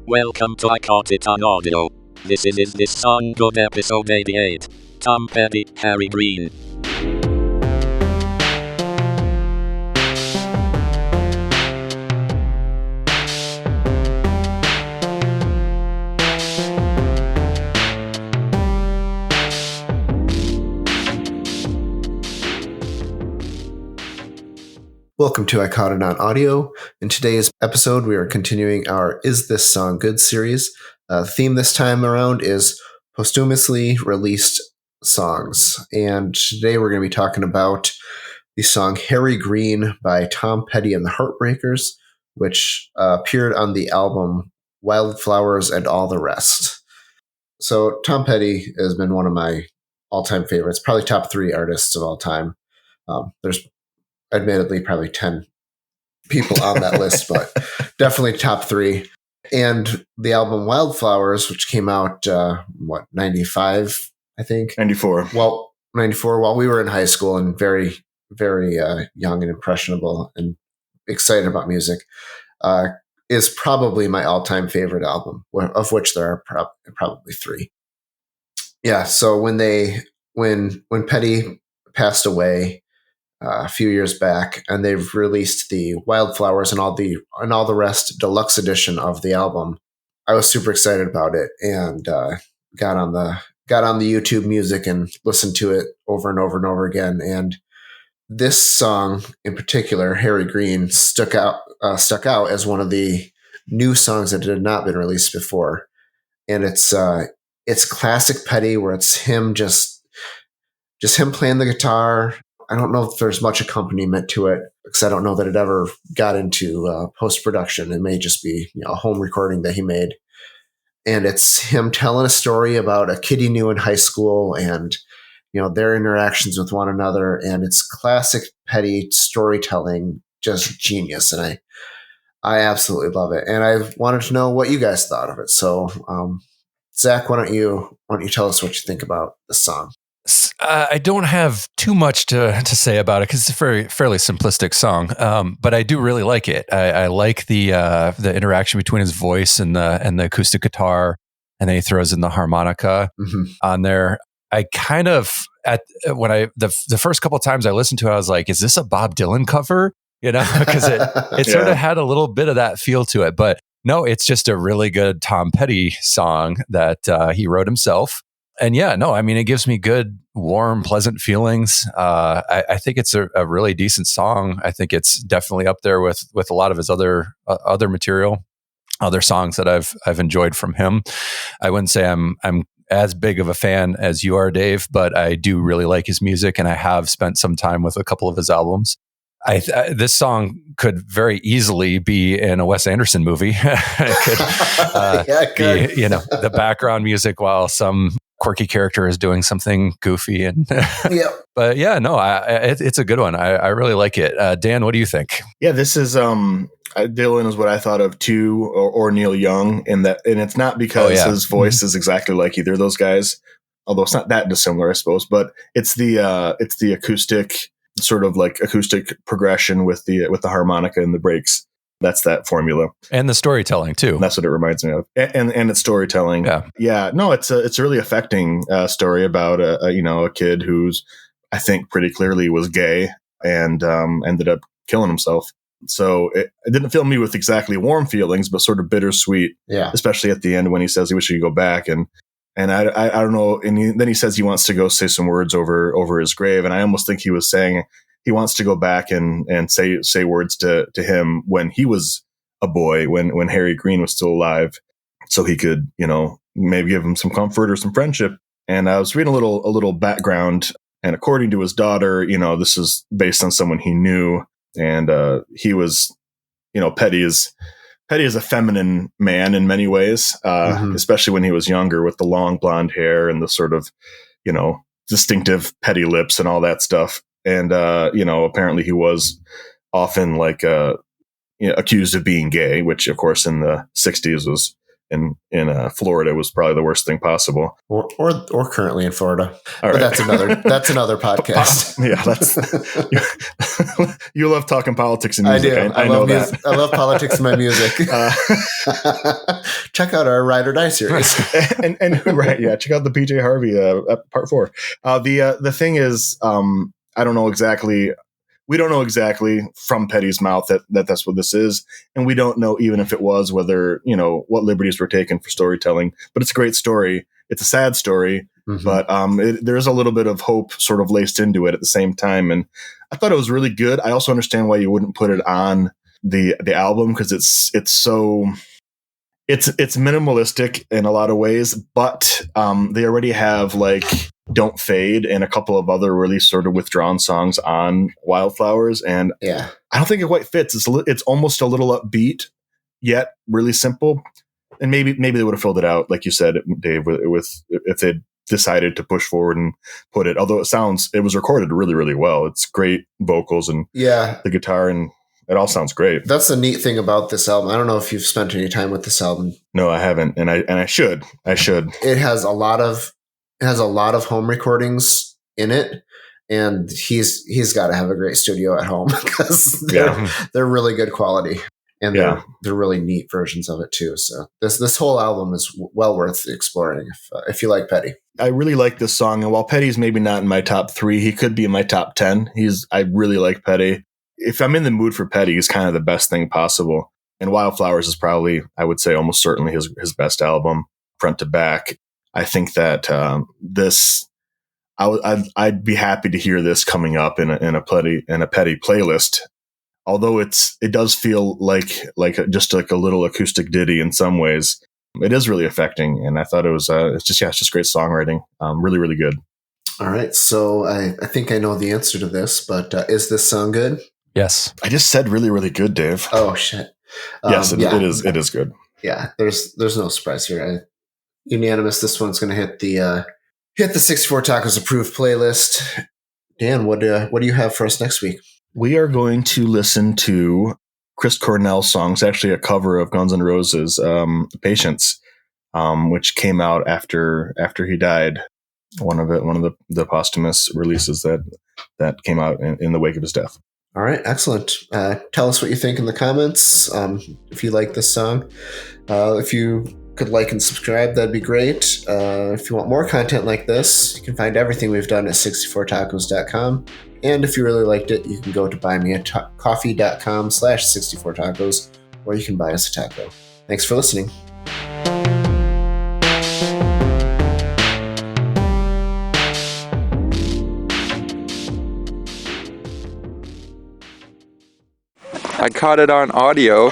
Welcome to I Caught It on Audio. This is This Song Good episode 88. Tom Petty, Harry Green. Welcome to I Caught It on Audio. In today's episode, we are continuing our Is This Song Good series. The theme this time around is posthumously released songs. And today we're going to be talking about the song Harry Green by Tom Petty and the Heartbreakers, which appeared on the album Wildflowers and All the Rest. So Tom Petty has been one of my all-time favorites, probably top 3 artists of all time. There's admittedly probably 10 people on that list, but definitely top 3. And the album Wildflowers, which came out, 95, I think? 94. Well, 94, while we were in high school and very, very young and impressionable and excited about music, is probably my all-time favorite album, of which there are probably 3. Yeah, so when Petty passed away, a few years back, and they've released the Wildflowers and all the rest deluxe edition of the album. I was super excited about it and got on the YouTube Music and listened to it over and over and over again. And this song in particular, Harry Green, stuck out as one of the new songs that had not been released before. And it's classic Petty, where it's him just him playing the guitar. I don't know if there's much accompaniment to it, because I don't know that it ever got into post-production. It may just be a home recording that he made. And it's him telling a story about a kid he knew in high school and their interactions with one another. And it's classic Petty storytelling, just genius. And I absolutely love it. And I wanted to know what you guys thought of it. So, Zach, why don't you tell us what you think about the song? I don't have too much to say about it because it's a fairly simplistic song, but I do really like it. I like the interaction between his voice and the acoustic guitar, and then he throws in the harmonica on there. I kind of the first couple of times I listened to it, I was like, "Is this a Bob Dylan cover?" Because it sort of had a little bit of that feel to it. But no, it's just a really good Tom Petty song that he wrote himself. And it gives me good, warm, pleasant feelings. I think it's a really decent song. I think it's definitely up there with a lot of his other material, other songs that I've enjoyed from him. I wouldn't say I'm as big of a fan as you are, Dave, but I do really like his music, and I have spent some time with a couple of his albums. This song could very easily be in a Wes Anderson movie. It could, be, the background music while some quirky character is doing something goofy, and but it's a good one. I really like it. Dan, what do you think? Yeah, this is Dylan is what I thought of too, or Neil Young, and it's not because his voice is exactly like either of those guys, although it's not that dissimilar, I suppose. But it's the acoustic, sort of like acoustic progression with the harmonica and the breaks. That's that formula, and the storytelling too. That's what it reminds me of, and it's storytelling. Yeah. No, it's a really affecting story about a kid who's, I think, pretty clearly was gay and ended up killing himself. So it didn't fill me with exactly warm feelings, but sort of bittersweet. Yeah, especially at the end when he says he wishes he could go back and I don't know. And then he says he wants to go say some words over his grave, and I almost think he was saying he wants to go back and say words to him when he was a boy, when Harry Green was still alive, so he could, maybe give him some comfort or some friendship. And I was reading a little background, and according to his daughter, this is based on someone he knew, and he was, Petty is a feminine man in many ways, especially when he was younger, with the long blonde hair and the sort of, distinctive Petty lips and all that stuff. And, apparently he was often accused of being gay, which of course in the 60s was in Florida was probably the worst thing possible. Or currently in Florida. All But right. that's another podcast. Yeah, that's you love talking politics and music. I do. I know that. I love politics and my music. Check out our Ride or Die series. and right, yeah, check out the PJ Harvey part 4. The thing is, I don't know exactly. We don't know exactly from Petty's mouth that's what this is. And we don't know even if it was whether, what liberties were taken for storytelling. But it's a great story. It's a sad story, but there's a little bit of hope sort of laced into it at the same time. And I thought it was really good. I also understand why you wouldn't put it on the album, because it's minimalistic in a lot of ways, but they already have like Don't Fade and a couple of other really sort of withdrawn songs on Wildflowers, and yeah, I don't think it quite fits. It's almost a little upbeat, yet really simple, and maybe they would have filled it out, like you said, Dave, with if they'd decided to push forward and put it. Although it was recorded really, really well. It's great vocals and the guitar, and it all sounds great. That's the neat thing about this album. I don't know if you've spent any time with this album. No, I haven't, and I should. It has a lot of home recordings in it, and he's got to have a great studio at home because they're really good quality, and they're really neat versions of it too. So this whole album is well worth exploring if you like Petty. I really like this song, and while Petty's maybe not in my top 3, he could be in my top 10. I really like Petty. If I'm in the mood for Petty, he's kind of the best thing possible. And Wildflowers is probably, I would say, almost certainly his best album, front to back. I think that I'd be happy to hear this coming up in a Petty playlist. Although it does feel like just like a little acoustic ditty in some ways. It is really affecting, and I thought it was it's just great songwriting. Really, really good. All right, so I think I know the answer to this, but is this song good? Yes. I just said really, really good, Dave. Oh shit. Yes, it is. It is good. Yeah, there's no surprise here. Unanimous. This one's going to hit the 64 Tacos approved playlist. Dan, what do you have for us next week? We are going to listen to Chris Cornell's song. It's actually a cover of Guns N' Roses' "Patience," which came out after he died. One of the posthumous releases that came out in the wake of his death. All right, excellent. Tell us what you think in the comments. If you like this song, if you could like and subscribe, that'd be great. If you want more content like this, you can find everything we've done at 64tacos.com. And if you really liked it, you can go to buymeacoffee.com/64tacos, or you can buy us a taco. Thanks for listening. I caught it on audio.